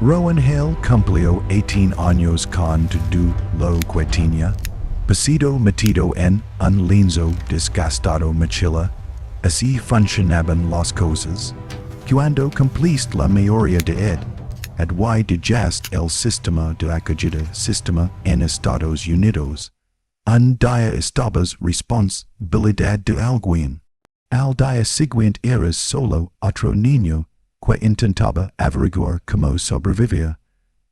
Rowan Hale cumplió 18 años con todo lo que tenía. Pasito metido en un lienzo desgastado mochila. Así funcionaban las cosas. Cuando cumpliste la mayoría de edad, y dejaste el sistema de acogida sistema en Estados Unidos. Un día estabas responsabilidad de alguien. Al día siguiente eras solo otro niño que intentaba averiguar cómo sobrevivía.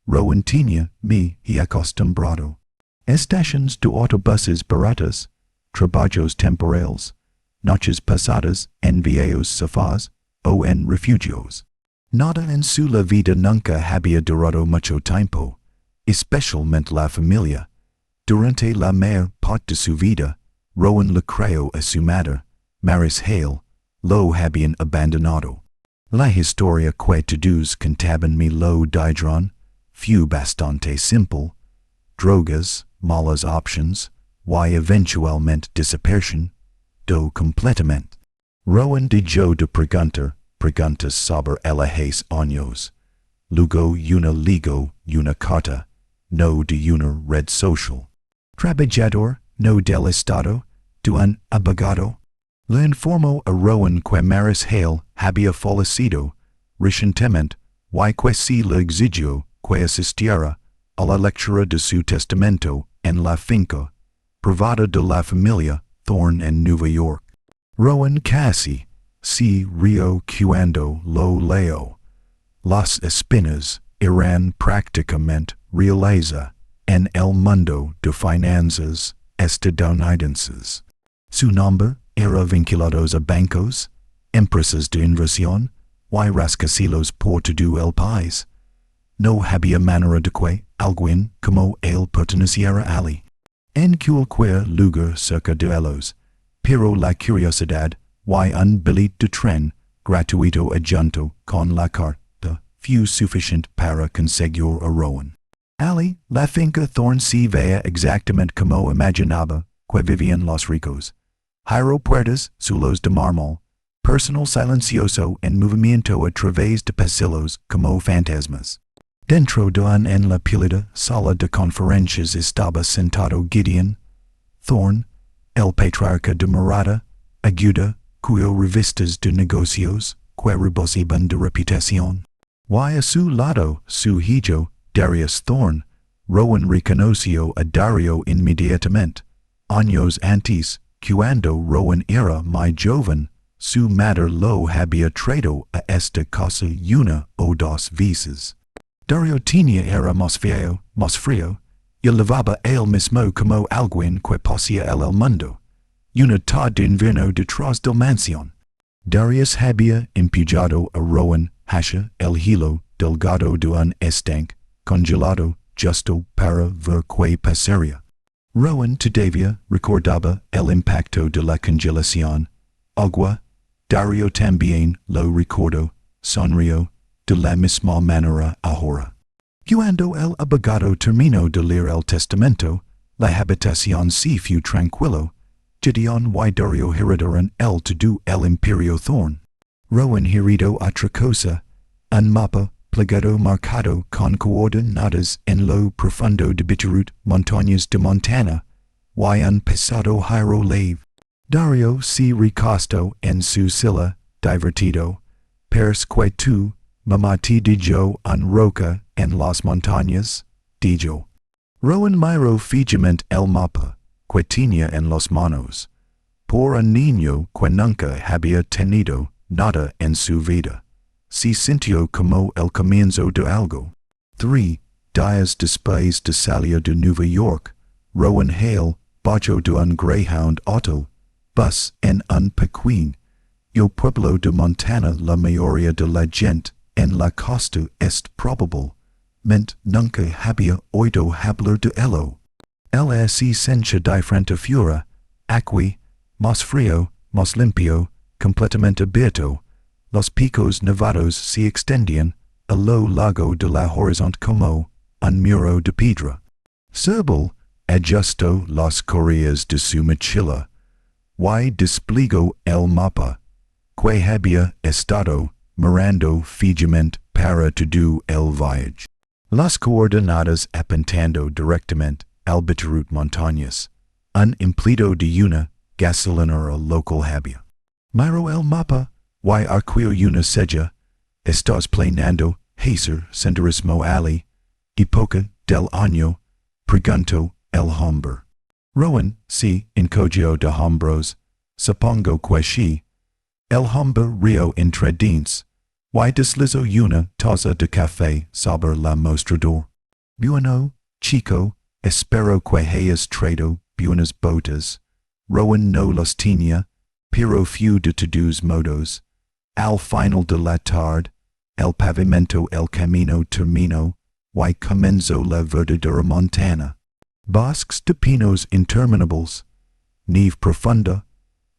Rowan tenía me y acostumbrado. Estaciones de autobuses baratas, trabajos temporales, noches pasadas en viejos sofás o en refugios. Nada en su la vida nunca había durado mucho tiempo, especialmente la familia. Durante la mayor parte de su vida, Rowan le creó a su madre, Maris Hale, lo habían abandonado. La historia que todos contaban me lo dijeron fue bastante simple. Drogas, malas options, y eventualmente desaparición, do completamente. Rowan dejó de preguntas sobre los años. Luego una ligo, una carta, no de una red social. Trabajador, no del estado, de un abogado. Le informó a Rowan que Maris Hale había fallecido recientemente y que si le exigió que asistiera a la lectura de su testamento en la finca privada de la familia Thorne en Nueva York. Rowan casi se rió cuando lo leyó. Las espinas eran prácticamente realizadas en el mundo de finanzas estadounidenses. Su nombre era vinculado a bancos, empresas de inversión y rascacielos por todo el país. No había manera de que alguien como él perteneciera allí. En cualquier lugar cerca de ellos, pero la curiosidad y un billete de tren gratuito adjunto con la carta fue suficiente para conseguir a Rowan. Allí, la finca Thorne se veía exactamente como imaginaba que vivían los ricos. Jairo puertas, suelos de mármol, personal silencioso en movimiento a través de pasillos como fantasmas. Dentro de en la pálida sala de conferencias estaba sentado Gideon Thorne, el patriarca de morada, aguda, cuyo revistas de negocios, que rebosiban de reputación. Y a su lado, su hijo, Darius Thorne. Rowan reconoció a Dario inmediatamente. Años antes, cuando Rowan era muy joven, su madre lo había traído a esta casa una o dos veces. Dario tenía era más frío, y lavaba él mismo como alguien que poseía el mundo. Una tarde de invierno detrás del mansión. Darius había empujado a Rowan hacia el hilo delgado de un estanque congelado justo para ver qué pasaría. Rowan todavía recordaba el impacto de la congelación. Agua. Dario también lo recordó, sonrió, de la misma manera ahora. Cuando el abogado terminó de leer el testamento, la habitación se fue tranquilo. Gideon y Dario heredaron el todo el imperio Thorne. Rowan heredó otra cosa, un mapa plegado marcado con coordenadas en lo profundo de Bitterroot, montañas de Montana, y un pesado Jairo leve. Dario se recostó en su silla, divertido. Pers que tu, mamá te dijo en roca en las montañas, dijo. Rowan miró fijamente el mapa, que tenía en las manos. Por un niño que nunca había tenido nada en su vida, se sintió como el comienzo de algo. 3 días después de salir de Nueva York, Rowan Hale bajó de un Greyhound auto bus en un pequeño pueblo de Montana. La mayoría de la gente en la costa est probablemente nunca había oído hablar de él. Él es esencia diferente fuera, aquí, más frío, más limpio, completamente abierto. Los picos nevados se extendían a lo largo de la horizonte como un muro de piedra. Serbil ajustó las correas de su mochila y desplegó el mapa, que había estado mirando fijamente para todo el viaje. Las coordenadas apuntando directamente al biturut montañas. Un empleado de una gasolinera local había. Miro el mapa, y arqueo una sella. Estás planeando hacer senderismo ali. Época del año. Pregunto el hombre. Rowan, si, encogió de hombros. Supongo que sí. El hombre río entre dientes. Y deslizó una taza de café sobre la mostrador. Bueno, chico, espero que hayas traído buenas botas. Rowan no las tenía, pero fue de todos modos. Al final de la tarde, el pavimento el camino terminó, y comenzó la verdadera montana. Bosques de pinos interminables, nieve profunda,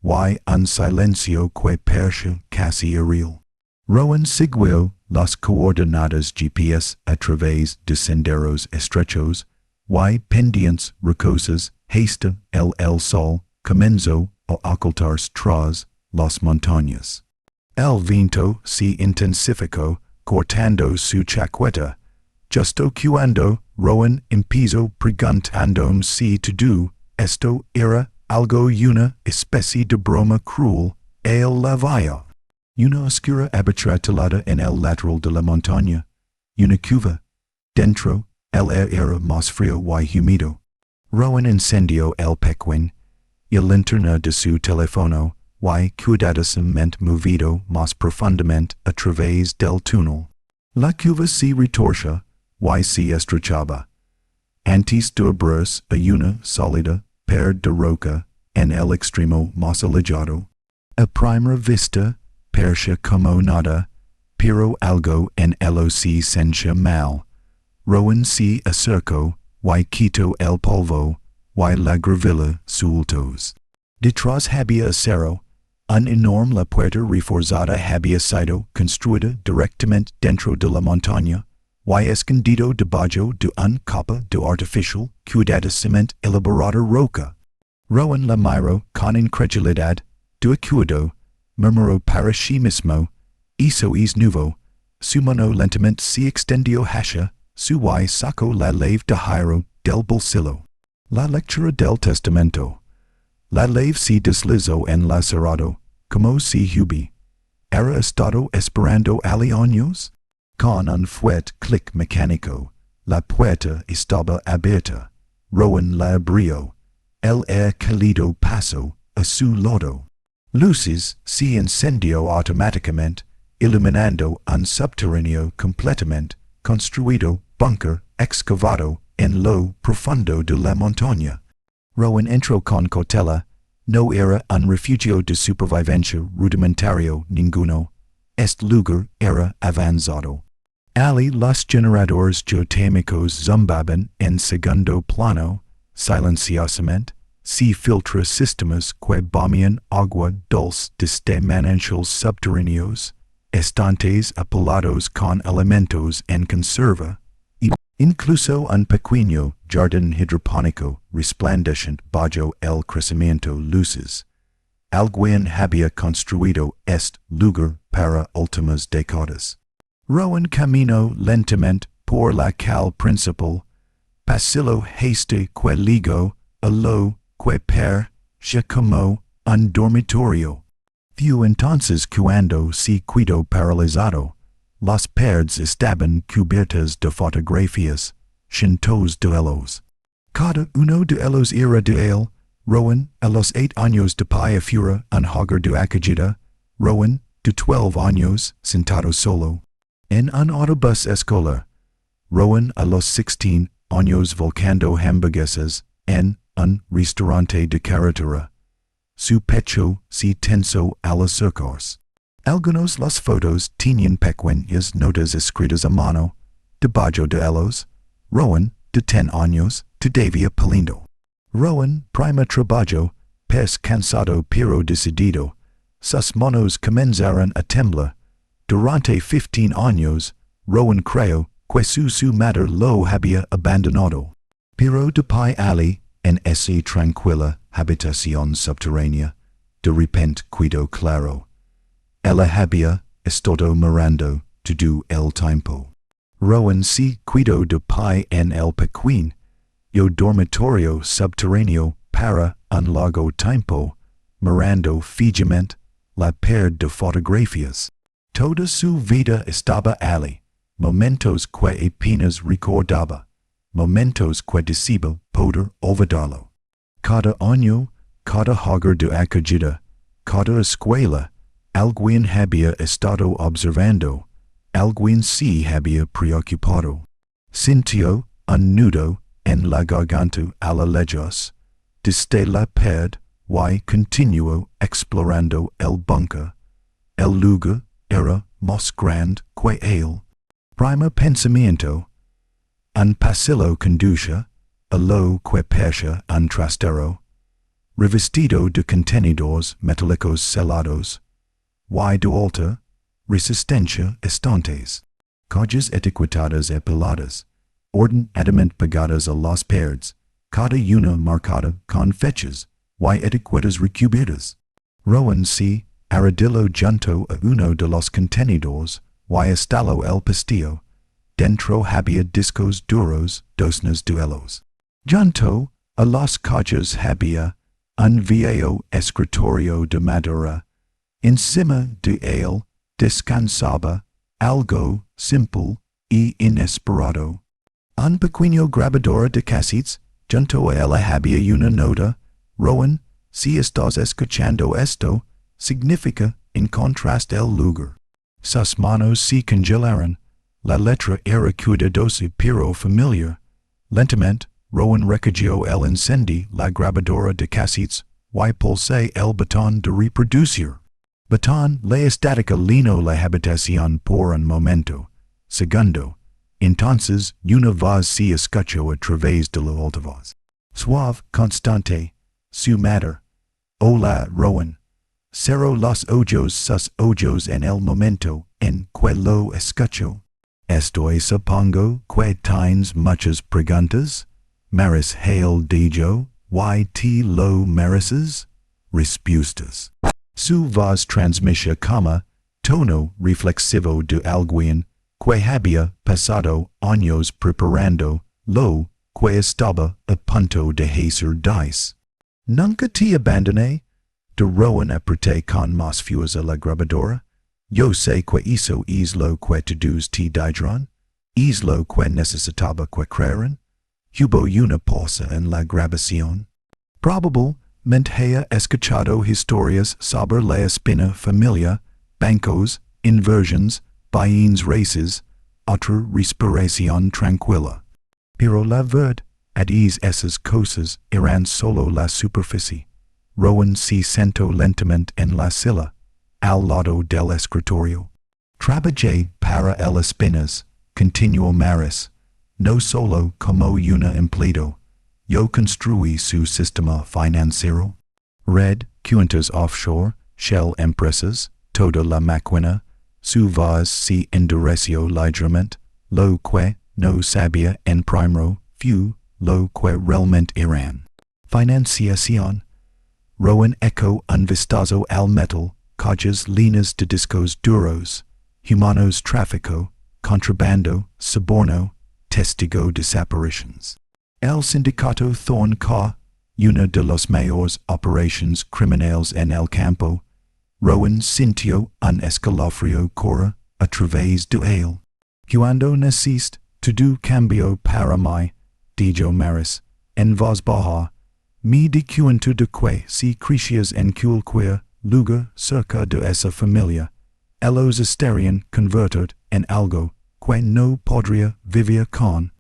y un silencio que parecía casi irreal. Rowan siguió las coordenadas GPS a través de senderos estrechos, y pendientes rocosas, hasta el sol comenzó a ocultarse tras las montañas. El viento se intensificó, cortando su chaqueta. Justo cuando Rowan empezó preguntándome si todo esto era algo una especie de broma cruel, él la vio. Una oscura abertura talada en el lateral de la montaña. Una cuva. Dentro, el aire era más frío y húmedo. Rowan encendió el pequeño y linterna de su teléfono, y cuidadosamente movido más profundamente a través del túnel. La cuva se retorció, y se estrechaba. Antes de abrirse a una sólida pared de roca en el extremo más alejado. A primera vista, parecía como nada, pero algo en él se sentía mal. Rowan se acercó, y quitó el polvo, y la gravilla sueltos. Detrás había acero. Una enorme puerta reforzada había sido construida directamente dentro de la montaña, y escondido debajo de una capa de artificial, cuidadosamente elaborada roca. Rowan la miró con incredulidad, de acuerdo, murmuró para sí mismo, eso es nuevo. Su mano lentamente se extendió hacia, su y sacó la llave de hierro del bolsillo. La lectura del testamento. La llave se deslizó en la cerrado, como si hubi. ¿Era estado esperando años? Con un fuerte clic mecánico, la puerta estaba abierta. Rowan la abrió. El aire cálido pasó a su lado. Luces se encendió automáticamente, iluminando un subterráneo completamente construido búnker excavado en lo profundo de la montaña. Rowan entró con cautela. No era un refugio de supervivencia rudimentario ninguno. Este lugar era avanzado. Ali los generadores geotérmicos zumbaban en segundo plano, silenciosamente. Se filtra sistemas que bombean agua dulce desde manantiales subterráneos, estantes apolados con alimentos en conserva, y incluso un pequeño jardín hidropónico resplandeciente bajo el crecimiento luces. Alguien había construido este lugar para últimas décadas. Rowan caminó lentamente por la calle principal, pasillo este que ligó a lo que parecía como un dormitorio. Vio entonces cuando se quedó paralizado. Las paredes estaban cubiertas de fotografías, cientos de ellos. Cada uno de ellos era de él. Rowan, a los 8 años de pie fuera un hogar de acogida. Rowan, de 12 años, sentado solo en un autobús escolar. Rowan, a los 16 años volcando hamburguesas en un restaurante de carretera. Su pecho se tensó al acercarse. Algunos las fotos tenían pequeñas notas escritas a mano. Debajo de ellos, Rowan, de 10 años, todavía palindo. Rowan, prima trabajo, pes cansado pero decidido. Sus manos comenzaron a temblar. Durante 15 años, Rowan creyó que su madre lo había abandonado. Pero de pie allí, en esa tranquila habitación subterránea, de repente quedó claro. Ella había estado mirando to do el tiempo. Rowan C. Cuido de pai en el pequeño, yo dormitorio subterráneo para un largo tiempo, mirando fijamente la pared de fotografías. Toda su vida estaba allí, momentos que apenas recordaba, momentos que deseaba poder olvidarlo. Cada año, cada hogar de acogida, cada escuela, alguien había estado observando, alguien se había preocupado. Sintió un nudo en la garganta a la lejos, desde la pared, y continuó explorando el bunker. El lugar era más grande que él. Primer pensamiento. Un pasillo conduce a lo que parece un trastero, revestido de contenedores metálicos selados, y de alta resistencia estantes, cajas etiquetadas y peladas, ordenadamente pegadas a las paredes, cada una marcada con fechas y etiquetas recubiertas. Rowan C. arrodilló junto a uno de los contenedores y instaló el pestillo. Dentro había discos duros, dosnes duelos. Junto a las cajas había un viejo escritorio de madera. Encima de él descansaba algo simple y inesperado. Un pequeño grabador de cassettes. Junto a él había una nota. Rowan, si estás escuchando esto, significa en contraste el lugar. Sus manos se congelaron. La letra era cuidadosa pero familiar. Lentamente, Rowan recogió el encendió la grabadora de cassettes y pulsó el botón de reproducir. Botón la estática llenó la habitación por un momento. Segundo, entonces una voz se escuchó a través de la altavoz. Suave, constante, su madre. Hola, Rowan. Cerró los ojos sus ojos en el momento en que lo escuchó. Estoy supongo que tienes muchas preguntas. Maris Hale dijo, ¿y te lo mereces? Respuestas. Su voz transmitía como tono reflexivo de alguien que había pasado años preparando lo que estaba a punto de hacer dice. Nunca te abandoné. De Rowan apreté con más fuerza la grabadora. Yo sé que eso es lo que todos te dirán. Es lo que necesitaba que creyeran. Hubo una pausa en la grabación. Probablemente haya escuchado historias sobre la espina familia, bancos, inversiones, bienes raíces, otra respiración tranquila. Pero la verdad es esas cosas eran solo la superficie. Rowan se sentó lentamente en la silla, al lado del escritorio. Trabajé para el espinas, continuó Maris, no solo como una empleado. Yo construí su sistema financiero. Red, cuentas offshore, shell empresas, toda la máquina. Su voz se endureció ligeramente, lo que no sabía en primero fue lo que realmente eran. Financiación. Rowan echó un vistazo al metal, cajas líneas de discos duros, humanos tráfico, contrabando, soborno, testigo desapariciones. El sindicato Thorn K, una de las mayores operaciones criminales en el campo. Rowan sintió un escalofrío correr a través de él. Cuando naciste, todo cambió para mí, dijo Maris, en voz baja. Me di cuenta de que si crecías en cualquier lugar cerca de esa familia, ellos estarían convertidos en algo que no podría vivir con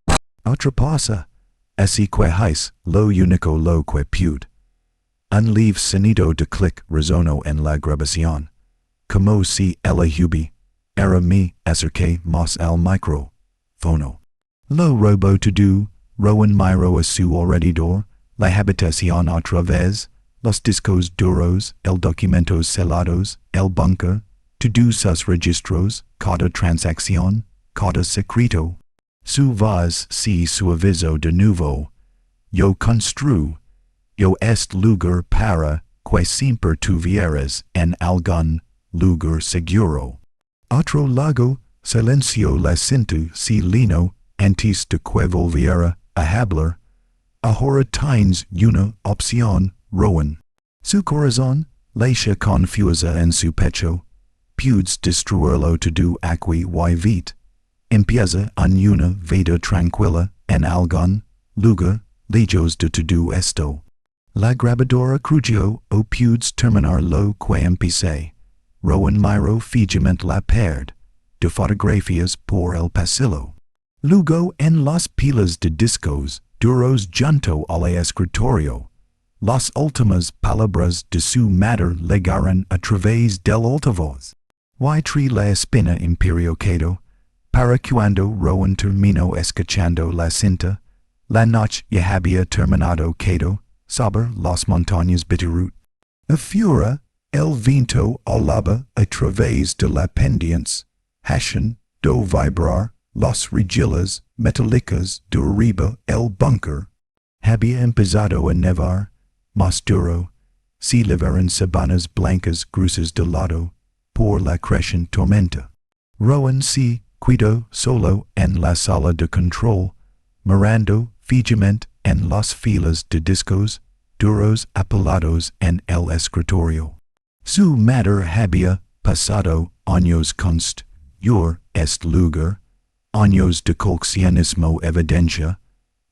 otra cosa. Así que es lo único lo que pude. Un leve sonido de clic resonó en la grabación. Como si el hubi era me acerqué más al micrófono. Lo robo todo. Rowan miró a su alrededor. La habitación otra vez, los discos duros, el documentos selados, el bunker, todos sus registros, cada transacción, cada secreto. Su voz se suavizó de nuevo. Yo construyo este lugar para que siempre tuvieras en algún lugar seguro. Otro lago, Silencio la cintu si lino, antes de que volviera a hablar. Ahora tienes una opción, Rowan. Su corazón, laisha confusa en su pecho. Puedes destruirlo todo aquí y vite. Empieza en una vida tranquila en algún lugar lejos de todo esto. La grabadora crujó o puedes terminar lo que empecé. Rowan miró fijamente la pared de fotografías por el pasillo. Luego en las pilas de discos duros junto al escritorio. Las últimas palabras de su madre llegaron a través del altavoz. Y tri la espina imperio quedó, para cuando Rowan terminó escuchando la cinta, la noche ya había terminado quedó, sobre las montañas Bitterroot. Afuera, el viento hablaba a través de la pendiente, haciendo vibrar las rejillas metálicas de arriba el búnker. Había empezado a nevar, más duro, se levaron sabanas blancas gruesas de lado, por la creciente tormenta. Rowan se quedó solo en la sala de control, mirando fijamente en las filas de discos duros apilados en el escritorio. Su madre había pasado años construir este lugar, años de coleccionismo evidencia,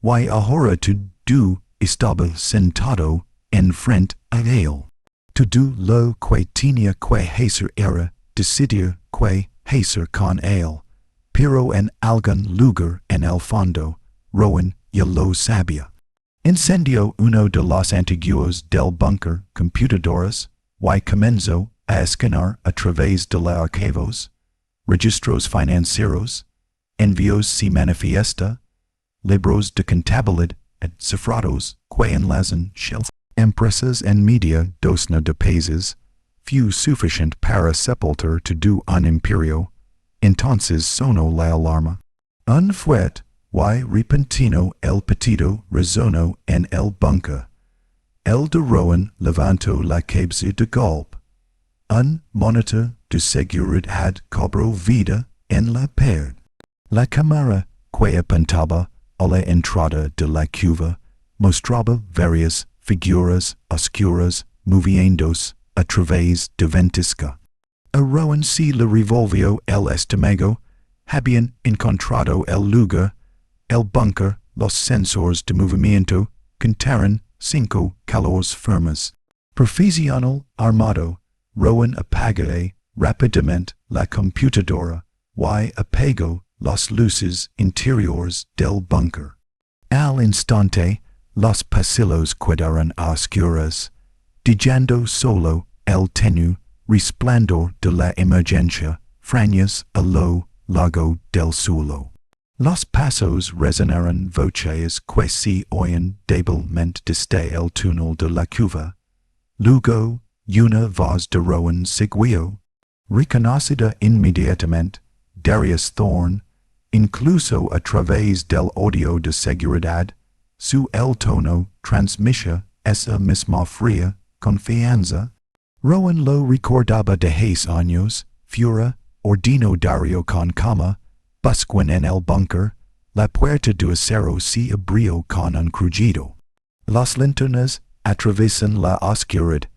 y ahora todo estaba sentado enfrente a él. Todo lo que tenía que hacer era decidir que hacer con él, pero en algún lugar en el fondo, Rowan ya lo sabía. Encendió uno de los antiguos del búnker computadoras y comenzó a escanear a través de los archivos, registros financieros, envíos si manifiesta, libros de contabilidad, cifrados que enlazan shelf. Empresas en media docena de países, few suficient para sepultar todo un imperio, entonces sonó la alarma. Un fuerte y repentino el pitido resonó en el búnker. El de Rowan levantó la cabeza de golpe. Un monitor de seguridad cobró vida en la pared. La cámara que apuntaba a la entrada de la cueva mostraba varias figuras oscuras moviéndose a través de ventisca. A Rowan se le revolvió el estómago. Habían encontrado el lugar, el búnker, los sensores de movimiento contaron 5 calores firmes. Profesional armado, Rowan apagó rápidamente la computadora y apagó las luces interiores del búnker. Al instante, los pasillos quedaron a oscuras, dejando solo el tenue resplandor de la emergencia frañas a lo largo del suelo. Los pasos resonaron voces que se oían débilmente desde el túnel de la cueva. Luego, una voz de Rowan seguió, reconocida inmediatamente, Darius Thorne, incluso a través del audio de seguridad. Su el tono transmitía esa misma fría confianza. Rowan lo recordaba de hace años, fuera, ordino Dario con calma, busquen en el búnker, la puerta de acero se abrió con un crujido. Las linternas atraviesan la oscuridad,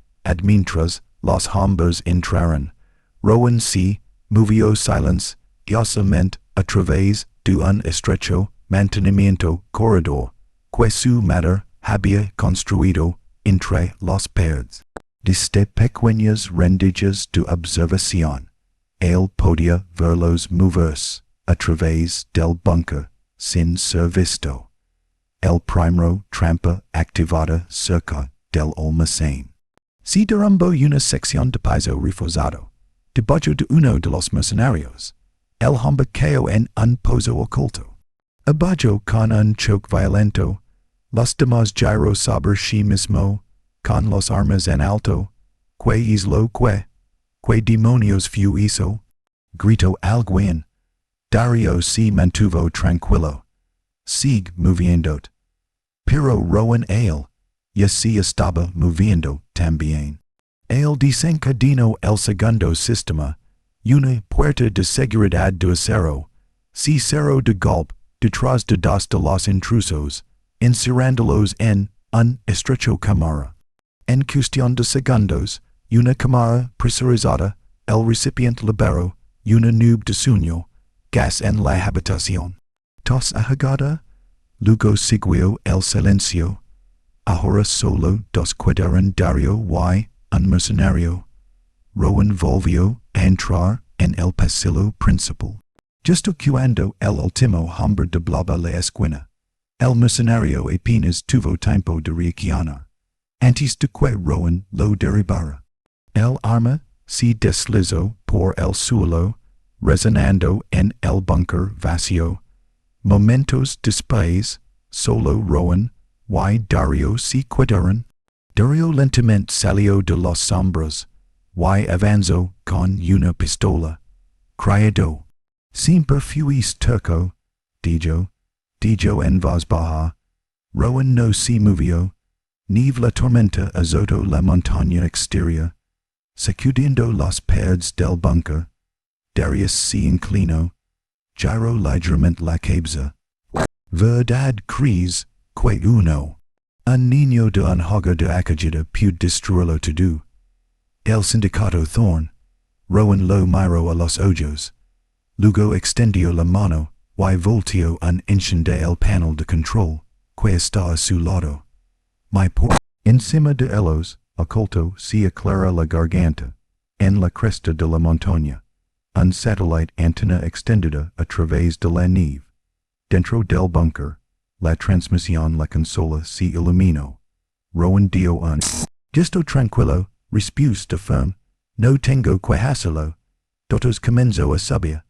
mientras los hombres entraron. Rowan se movió silenciosamente a través de un estrecho mantenimiento corredor que su madre había construido entre las paredes. Desde pequeñas rendijas de observación, él podía verlos moverse a través del búnker sin ser visto. El primero trampa activada cerca del almacén. Se derrumbó una sección de piso reforzado, debajo de uno de los mercenarios. El hombre cayó en un pozo oculto. Abajo con un choque violento, los demás giró sobre sí mismo, con las armas en alto. ¿Qué es lo que? ¿Qué demonios fue eso? Gritó alguien. Dario se mantuvo tranquilo. Sigue moviendo. Pero Rowan Hale ya se estaba moviendo también. Él desencadenó el segundo sistema, una puerta de seguridad de acero, si cerro de golpe, detrás de dos de los intrusos, encerrándolos en un estrecho cámara. En cuestión de segundos, una cámara presurizada, el recipiente libero, una nube de sueño, gas en la habitación. Tos ahogada, luego siguió el silencio. Ahora solo dos quedaron Dario y un mercenario. Rowan volvió a entrar en el pasillo principal. Justo cuando el último hombre doblaba la esquina, el mercenario apenas tuvo tiempo de reaccionar. Antes de que Rowan lo derribara, el arma se deslizó por el suelo, resonando en el búnker vacío. Momentos después, solo Rowan y Dario se quedaron. Dario lentamente salió de las sombras y avanzó con una pistola. Heredó. Siempre fuiste turco, dijo en voz baja. Rowan no se movió. Nieve la tormenta azotó la montaña exterior, sacudiendo las paredes del búnker. Dario se inclinó, giró ligeramente la cabeza. ¿Verdad crees que un niño de un hogar de acogida puede destruirlo todo? El sindicato Thorn. Rowan lo miró a los ojos. Luego extendió la mano y volteó un encender el panel de control, que está a su lado. Encima de ellos, oculto se aclara la garganta, en la cresta de la montaña, un satellite antena extendida a través de la nieve. Dentro del búnker, la transmisión la consola se iluminó. Rowan dio un gesto tranquilo, respuesta firme. No tengo que hacerlo. Todos comenzó a subir.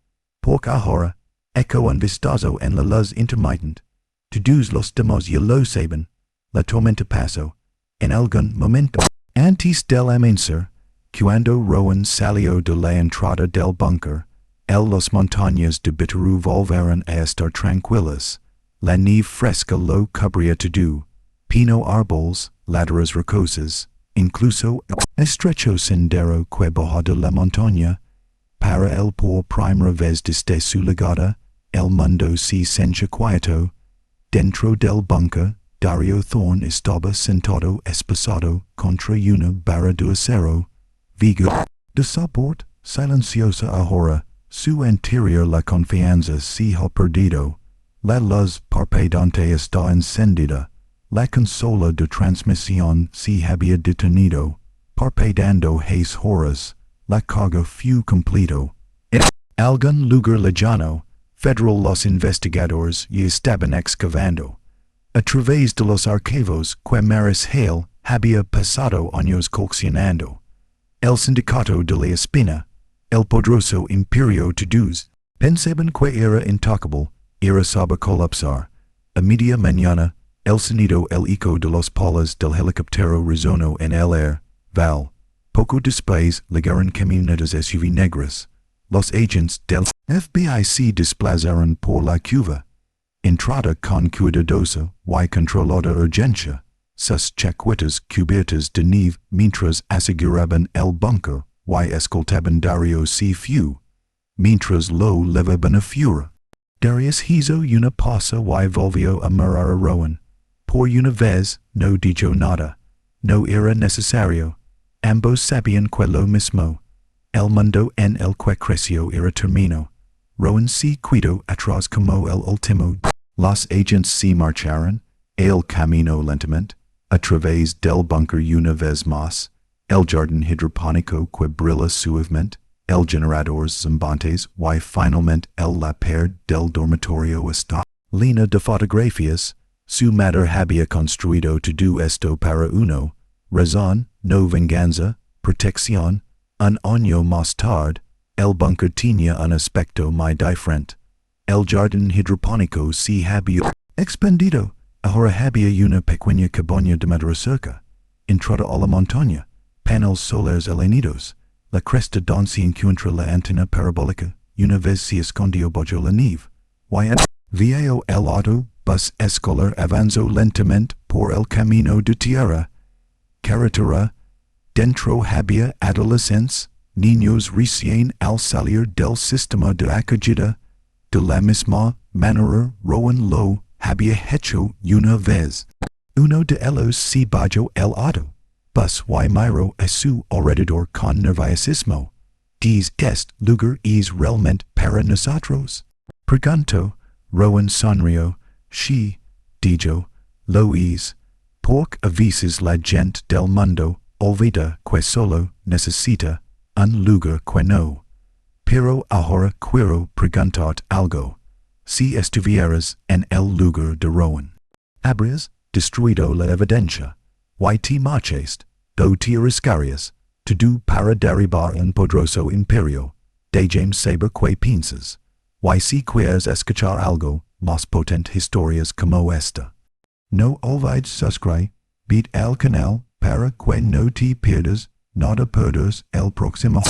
Porque ahora, echo un vistazo en la luz intermitente. Todos los demás ya lo saben. La tormenta pasó. En algún momento, antes del amanecer, cuando Rowan salió de la entrada del búnker, las montañas de Bitterú volvieron a estar tranquilas. La nieve fresca lo cubría todo. Pino árboles, laderas rocosas, incluso el estrecho sendero que baja de la montaña. Para el por primera vez desde su llegada, el mundo se sentía quieto. Dentro del búnker, Dario Thorn estaba sentado esposado contra una barra de acero. Vigo de soporte, silenciosa ahora, su interior la confianza se ha perdido. La luz parpadeante está encendida. La consola de transmisión se había detenido, parpadeando 6 horas. La carga fue completo. En algún lugar lejano, federal los investigadores ya estaban excavando. A través de los archivos que Rowan Hale había pasado años coleccionando. El sindicato de la espina, el poderoso imperio todos, pensaban que era intocable, era sobre colapsar. A media mañana, el sonido el eco de los palas del helicóptero resonó en el air. Val. Poco después llegaron camionetas SUV negras. Los agentes del FBI se desplazaron por la cuva. Entrada con cuidadosa y controlada urgencia. Sus chaquetas cubiertas de nieve mientras aseguraban el búnker y escoltaban Dario se fue. Mientras lo levaban a fuera. Darius hizo una pausa y volvió a mirar a Rowan. Por una vez no dijo nada. No era necesario. Ambos sabían que lo mismo. El mundo en el que creció era terminó. Rowan se quedó atrás como el último. Los agentes se marcharon. Él caminó lentamente, a través del búnker una vez más. El jardín hidropónico que brilla suavemente. El generador zumbantes y finalmente la pared del dormitorio está. Línea de fotografías. Su madre había construido todo esto para uno. Razón, no venganza, protección. Un año más tarde, el búnker tenía un aspecto muy diferente. El jardín hidropónico se había expandido. Ahora había una pequeña cabaña de madera cerca. Entrada a la montaña. Paneles solares elevados. La cresta donde se encuentra la antena parabólica. Una vez se escondió bajo la nieve. Vio el autobús escolar avanzó lentamente por el camino de tierra. Carretera. Dentro había adolescentes, niños recién al salir del sistema de acogida, de la misma manera Rowan lo había hecho una vez. Uno de ellos se bajó el auto, bus y miró a su alrededor con nerviosismo. ¿Es lugar es realmente para nosotros? Preguntó. Rowan sonrió. Sí, dijo, lo es. Porque a veces la gente del mundo olvida que solo necesita un lugar que no. Pero ahora quiero preguntar algo. Si estuvieras en el lugar de Rowan, ¿habrías destruido la evidencia? ¿Y te marchaste? ¿Do te arriesgarías? Todo para derribar un poderoso imperio. Déjame saber qué piensas. ¿Y si quieres escuchar algo más potente historias como esta? No olvides suscribir al canal para que no te pierdas nada. El próximo.